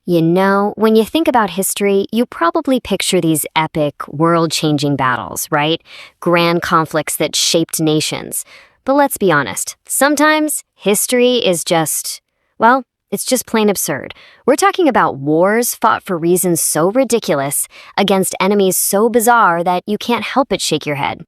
When you think about history, you probably picture these epic, world-changing battles, right? Grand conflicts that shaped nations. But let's be honest, sometimes history is it's just plain absurd. We're talking about wars fought for reasons so ridiculous against enemies so bizarre that you can't help but shake your head.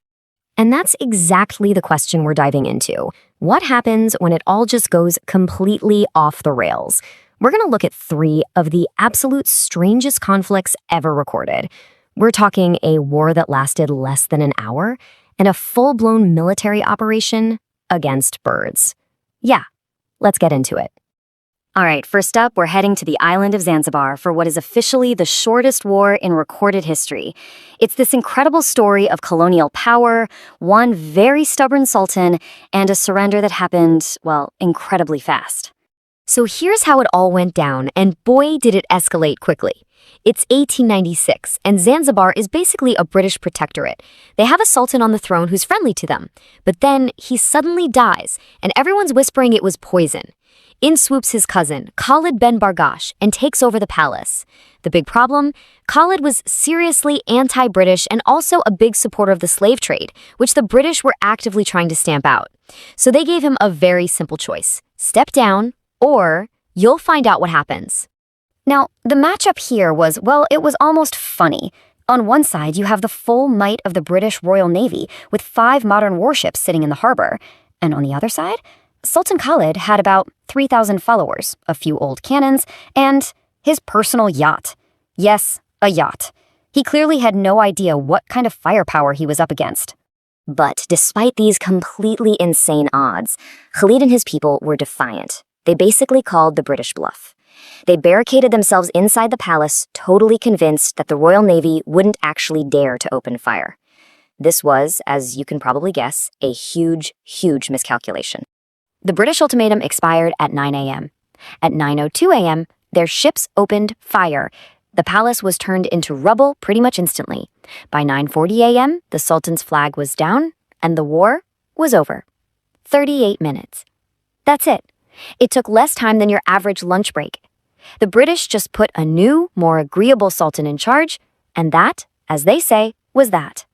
And that's exactly the question we're diving into. What happens when it all just goes completely off the rails? We're going to look at 3 of the absolute strangest conflicts ever recorded. We're talking a war that lasted less than an hour and a full-blown military operation against birds. Yeah, let's get into it. All right, first up, we're heading to the island of Zanzibar for what is officially the shortest war in recorded history. It's this incredible story of colonial power, one very stubborn sultan, and a surrender that happened, incredibly fast. So here's how it all went down, and boy, did it escalate quickly. It's 1896, and Zanzibar is basically a British protectorate. They have a sultan on the throne who's friendly to them, but then he suddenly dies, and everyone's whispering it was poison. In swoops his cousin, Khalid Ben Bargash, and takes over the palace. The big problem? Khalid was seriously anti-British and also a big supporter of the slave trade, which the British were actively trying to stamp out. So they gave him a very simple choice. Step down, or you'll find out what happens. Now, the matchup here was almost funny. On one side, you have the full might of the British Royal Navy, with 5 modern warships sitting in the harbor. And on the other side, Sultan Khalid had about 3,000 followers, a few old cannons, and his personal yacht. Yes, a yacht. He clearly had no idea what kind of firepower he was up against. But despite these completely insane odds, Khalid and his people were defiant. They basically called the British bluff. They barricaded themselves inside the palace, totally convinced that the Royal Navy wouldn't actually dare to open fire. This was, as you can probably guess, a huge, huge miscalculation. The British ultimatum expired at 9 a.m. At 9:02 a.m., their ships opened fire. The palace was turned into rubble pretty much instantly. By 9:40 a.m., the Sultan's flag was down, and the war was over. 38 minutes. That's it. It took less time than your average lunch break. The British just put a new, more agreeable sultan in charge, and that, as they say, was that.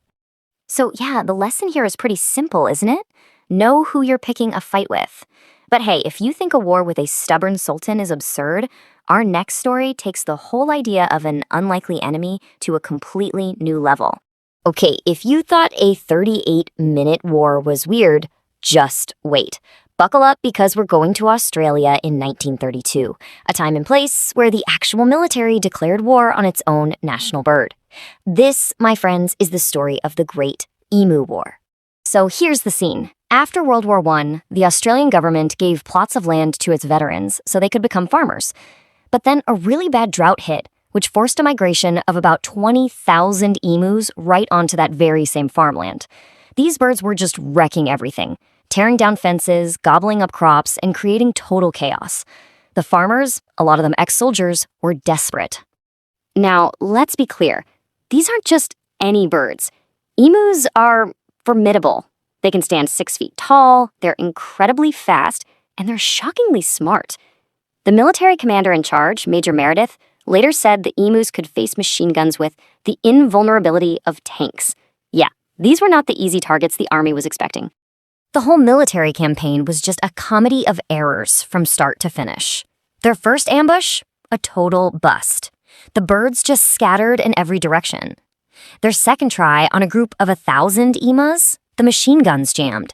So yeah, the lesson here is pretty simple, isn't it? Know who you're picking a fight with. But hey, if you think a war with a stubborn sultan is absurd, our next story takes the whole idea of an unlikely enemy to a completely new level. Okay, if you thought a 38-minute war was weird, just wait. Buckle up because we're going to Australia in 1932, a time and place where the actual military declared war on its own national bird. This, my friends, is the story of the Great Emu War. So here's the scene. After World War I, the Australian government gave plots of land to its veterans so they could become farmers. But then a really bad drought hit, which forced a migration of about 20,000 emus right onto that very same farmland. These birds were just wrecking everything, tearing down fences, gobbling up crops, and creating total chaos. The farmers, a lot of them ex-soldiers, were desperate. Now, let's be clear. These aren't just any birds. Emus are formidable. They can stand 6 feet tall, they're incredibly fast, and they're shockingly smart. The military commander in charge, Major Meredith, later said the emus could face machine guns with the invulnerability of tanks. Yeah, these were not the easy targets the army was expecting. The whole military campaign was just a comedy of errors from start to finish. Their first ambush? A total bust. The birds just scattered in every direction. Their second try on a group of 1,000 emus? The machine guns jammed.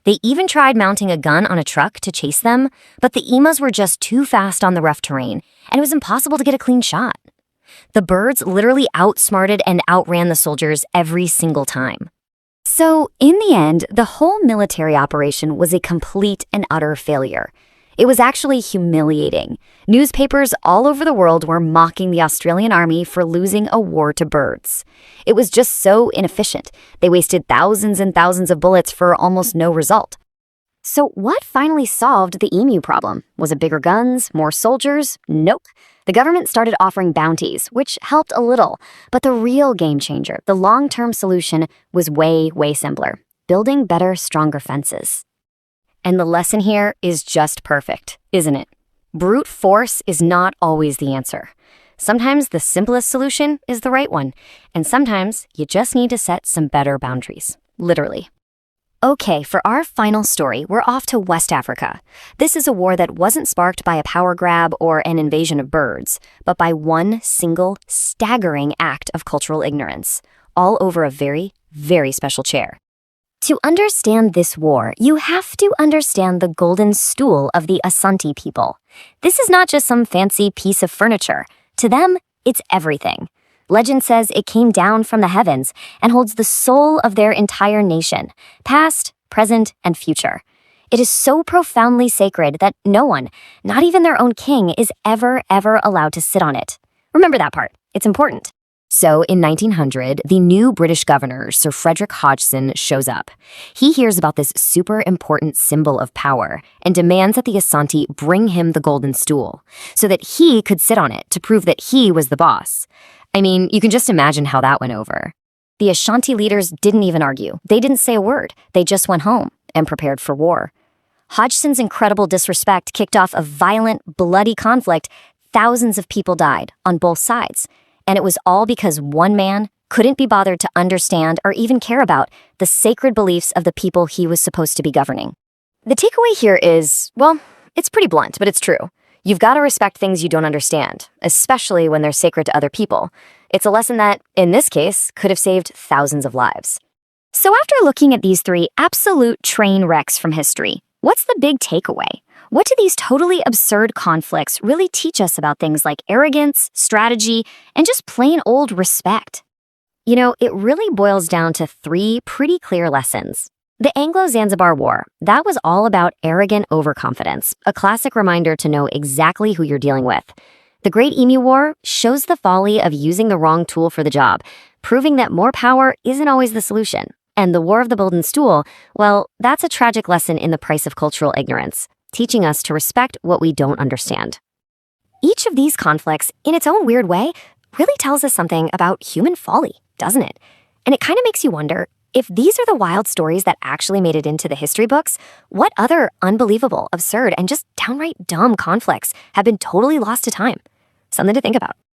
They even tried mounting a gun on a truck to chase them, but the emus were just too fast on the rough terrain, and it was impossible to get a clean shot. The birds literally outsmarted and outran the soldiers every single time. So, in the end, the whole military operation was a complete and utter failure. It was actually humiliating. Newspapers all over the world were mocking the Australian army for losing a war to birds. It was just so inefficient. They wasted thousands and thousands of bullets for almost no result. So what finally solved the emu problem? Was it bigger guns, more soldiers? Nope. The government started offering bounties, which helped a little. But the real game changer, the long-term solution, was way, way simpler. Building better, stronger fences. And the lesson here is just perfect, isn't it? Brute force is not always the answer. Sometimes the simplest solution is the right one, and sometimes you just need to set some better boundaries, literally. Okay, for our final story, we're off to West Africa. This is a war that wasn't sparked by a power grab or an invasion of birds, but by one single, staggering act of cultural ignorance, all over a very, very special chair. To understand this war, you have to understand the Golden Stool of the Asante people. This is not just some fancy piece of furniture. To them, it's everything. Legend says it came down from the heavens and holds the soul of their entire nation, past, present, and future. It is so profoundly sacred that no one, not even their own king, is ever allowed to sit on it. Remember that part. It's important. So in 1900, the new British governor, Sir Frederick Hodgson, shows up. He hears about this super important symbol of power and demands that the Asante bring him the Golden Stool so that he could sit on it to prove that he was the boss. I mean, you can just imagine how that went over. The Ashanti leaders didn't even argue. They didn't say a word. They just went home and prepared for war. Hodgson's incredible disrespect kicked off a violent, bloody conflict. Thousands of people died on both sides. And it was all because one man couldn't be bothered to understand or even care about the sacred beliefs of the people he was supposed to be governing. The takeaway here is, well, it's pretty blunt, but it's true. You've got to respect things you don't understand, especially when they're sacred to other people. It's a lesson that, in this case, could have saved thousands of lives. So after looking at these three absolute train wrecks from history, what's the big takeaway? What do these totally absurd conflicts really teach us about things like arrogance, strategy, and just plain old respect? You know, it really boils down to three pretty clear lessons. The Anglo-Zanzibar War, that was all about arrogant overconfidence, a classic reminder to know exactly who you're dealing with. The Great Emu War shows the folly of using the wrong tool for the job, proving that more power isn't always the solution. And the War of the Golden Stool, well, that's a tragic lesson in the price of cultural ignorance, teaching us to respect what we don't understand. Each of these conflicts, in its own weird way, really tells us something about human folly, doesn't it? And it kind of makes you wonder, if these are the wild stories that actually made it into the history books, what other unbelievable, absurd, and just downright dumb conflicts have been totally lost to time? Something to think about.